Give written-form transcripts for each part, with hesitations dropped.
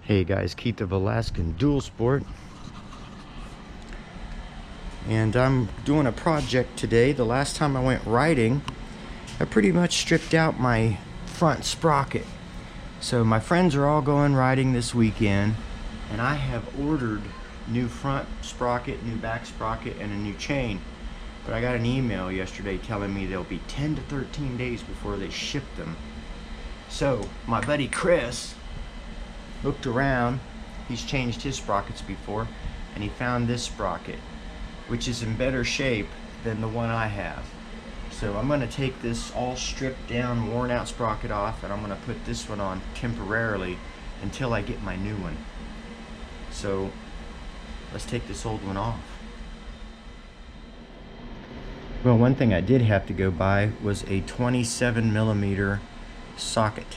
Hey guys, Keith of Alaskan Dual Sport, and I'm doing a project today. The last time I went riding, I pretty much stripped out my front sprocket. So my friends are all going riding this weekend, and I have ordered new front sprocket, new back sprocket, and a new chain. But I got an email yesterday telling me they'll be 10 to 13 days before they ship them. So my buddy Chris looked around. He's changed his sprockets before, and he found this sprocket, which is in better shape than the one I have. So I'm going to take this all stripped down, worn out sprocket off, and I'm going to put this one on temporarily until I get my new one. So let's take this old one off. Well, one thing I did have to go buy was a 27mm socket,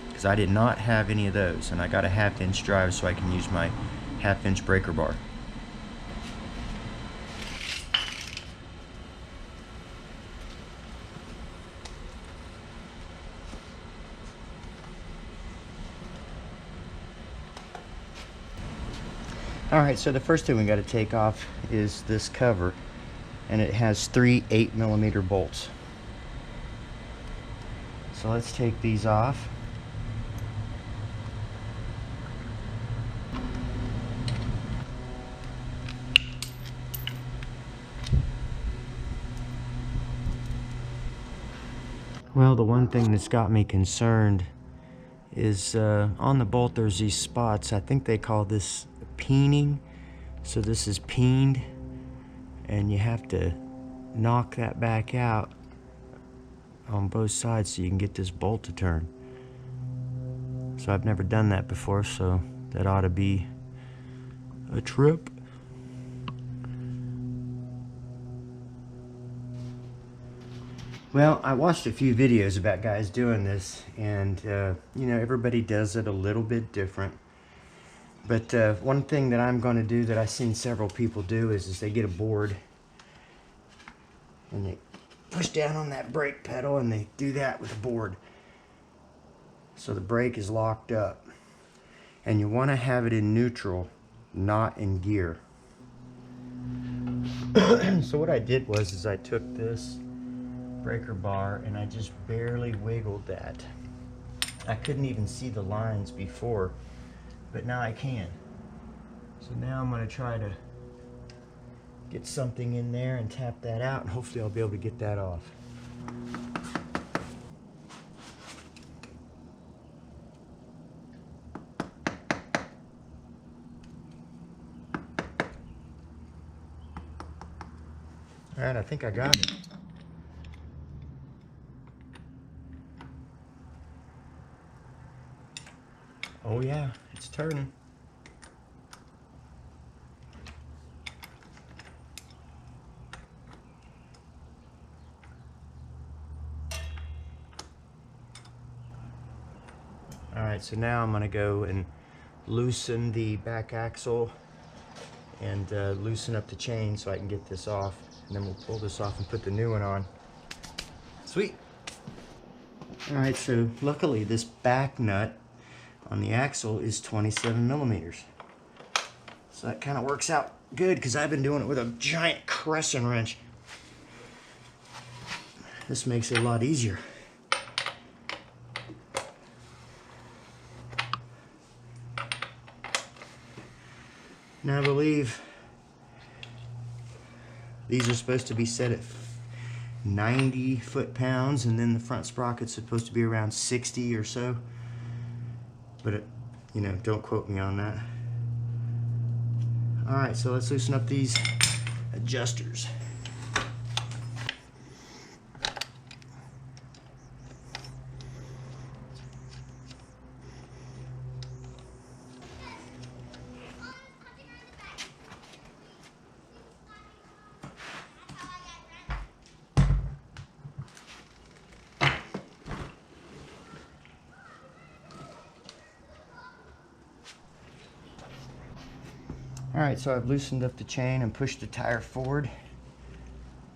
because I did not have any of those, and I got a 1/2 inch drive so I can use my 1/2 inch breaker bar. Alright, so the first thing we got to take off is this cover, and it has 3 8mm bolts. So let's take these off. Well, the one thing that's got me concerned is on the bolt there's these spots. I think they call this peening. So this is peened, and you have to knock that back out on both sides so you can get this bolt to turn. So I've never done that before, so that ought to be a trip. Well, I watched a few videos about guys doing this, and you know, everybody does it a little bit different. But one thing that I'm going to do that I've seen several people do is they get a board and they push down on that brake pedal, and they do that with the board. So the brake is locked up, and you want to have it in neutral, not in gear. So what I did was I took this breaker bar and I just barely wiggled that. I couldn't even see the lines before, but now I can. So now I'm going to try to get something in there and tap that out, and hopefully I'll be able to get that off. Alright, I think I got it. Oh yeah, it's turning. Alright, so now I'm going to go and loosen the back axle and loosen up the chain so I can get this off. And then we'll pull this off and put the new one on. Sweet! Alright, so luckily this back nut on the axle is 27mm. So that kind of works out good, because I've been doing it with a giant crescent wrench. This makes it a lot easier. Now I believe these are supposed to be set at 90 foot-pounds, and then the front sprocket's supposed to be around 60 or so. But you know, don't quote me on that. Alright, so let's loosen up these adjusters. Alright, so I've loosened up the chain and pushed the tire forward.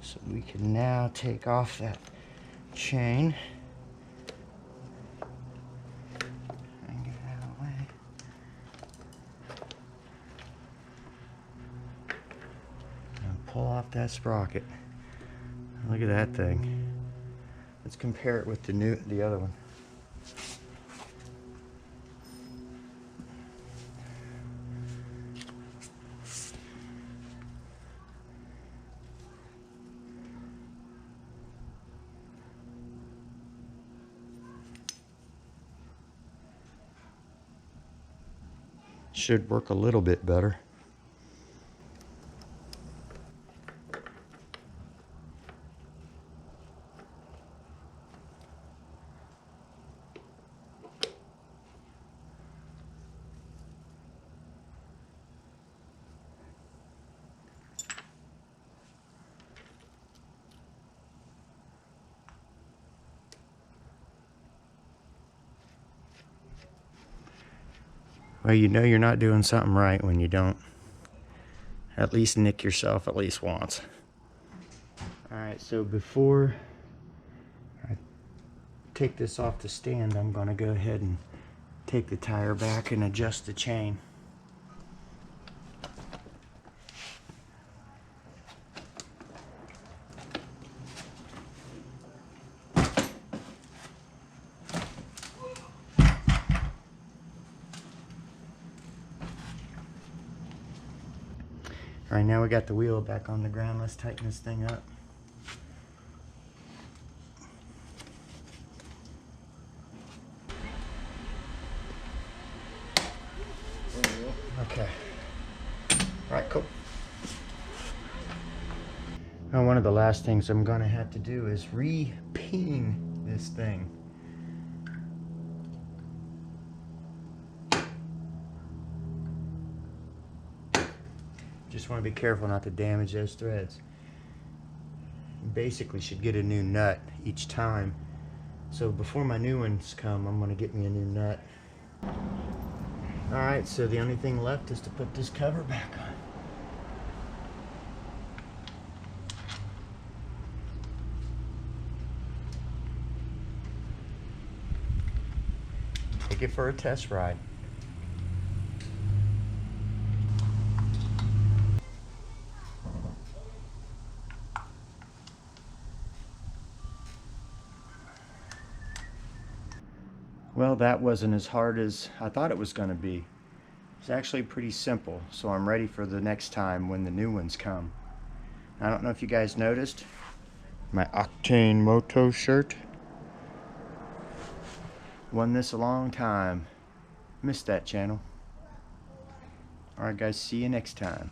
So we can now take off that chain. And get it out of the way. off that sprocket. Look at that thing. Let's compare it with the other one. Should work a little bit better. Well, you know you're not doing something right when you don't at least nick yourself at least once. Alright, so before I take this off the stand, I'm going to go ahead and take the tire back and adjust the chain. Alright, now we got the wheel back on the ground. Let's tighten this thing up. Okay. Alright, cool. Now, one of the last things I'm going to have to do is re-peen this thing. Just want to be careful not to damage those threads. You basically should get a new nut each time. So before my new ones come, I'm going to get me a new nut. Alright, so the only thing left is to put this cover back on. Take it for a test ride. Well, that wasn't as hard as I thought it was going to be. It's actually pretty simple, so I'm ready for the next time when the new ones come. I don't know if you guys noticed my Octane Moto shirt. Won this a long time. Missed that channel. Alright guys, see you next time.